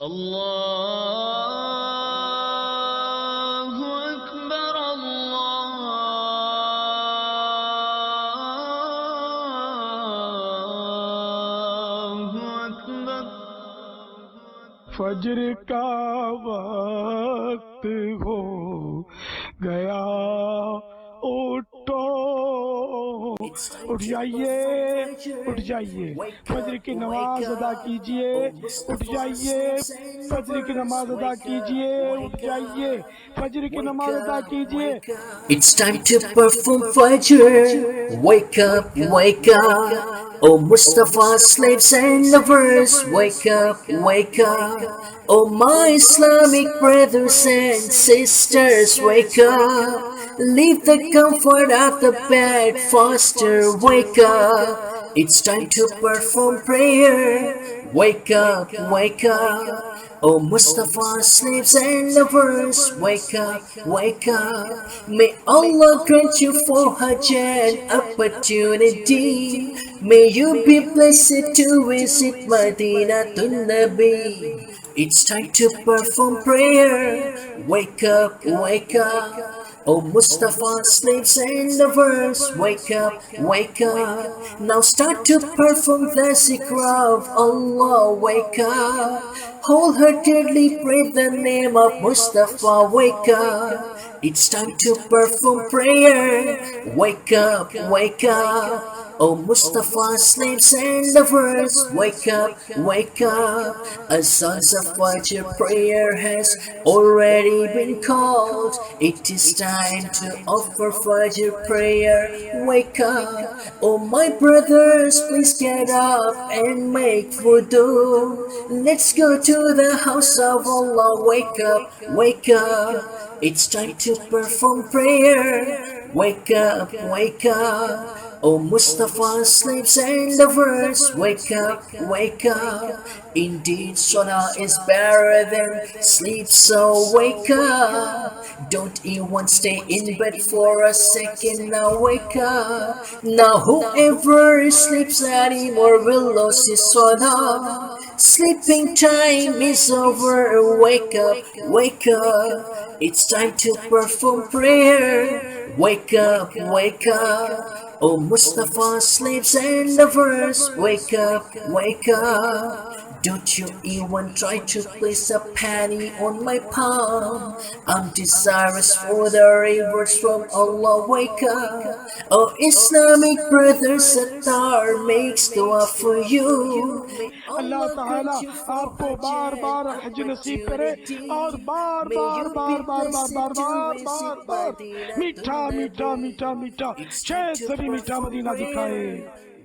اللہ اکبر اللہ اکبر فجر کا وقت ہو گیا، اٹھو، اٹھ جائیے، اٹھ جائیے، فجر کی نماز ادا کیجئے، اٹھ جائیے، فجر کی نماز ادا کیجئے، اٹھ جائیے، فجر کی نماز ادا کیجئے. It's time to perform Fajr. Wake up, wake up. Oh Mustafa, slaves and lovers, wake up, wake up. Oh my Islamic brothers and sisters, wake up. Leave the comfort of the bed, faster, wake up. It's time to perform prayer. Wake up, wake up. Oh Mustafa, slaves and lovers, wake up, wake up. May Allah grant you for Hajj an opportunity. May you be blessed to visit Madinatul Nabi. It's time to perform prayer. Wake up, wake up. Oh Mustafa, slaves and lovers, wake up, wake up. Now start to perform the zikr of Allah, wake up. Wholeheartedly pray the name of Mustafa, wake up. It's time to perform prayer. Wake up, wake up. Oh Mustafa, slaves and lovers, wake up, wake up. A sons of Fajr prayer has already been called. It is time to offer Fajr prayer. Wake up. Oh my brothers, please get up and make wudu. Let's go to the house of Allah. Wake up, wake up. It's time to perform prayer. Wake up, wake up. Oh Mustafa, slaves and lovers, wake up, wake up. Indeed, Salah is better than sleep, so wake up. Don't even stay in bed for a second, now wake up. Now whoever sleeps anymore will lose his Salah. Sleeping time is over, wake up, wake up. It's time to perform prayer. Wake up, wake up. Oh Mustafa, slaves and lovers, wake up, wake up. Don't you even try to place a penny on my palm. I'm desirous for the rewards from Allah, wake up. Oh Islamic brothers, Sattar makes dua for you. اللہ تعالیٰ آپ کو بار بار حج نصیب کرے اور بار بار بار بار بار بار بار بار بار میٹھا میٹھا میٹھا میٹھا شاید سبھی میٹھا مدینہ دکھائے.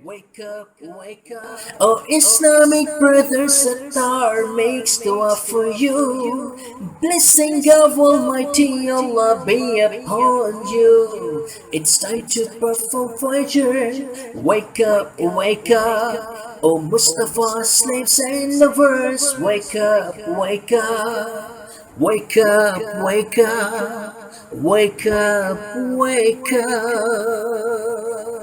Wake up, wake up. Oh Islamic brothers, Sattar makes dua for you. Blessing of Almighty Allah be upon you. It's time to perform Fajr. Wake up, wake up. Oh Mustafa, slaves and lovers, wake up, wake up. Wake up, wake up. Wake up, wake up.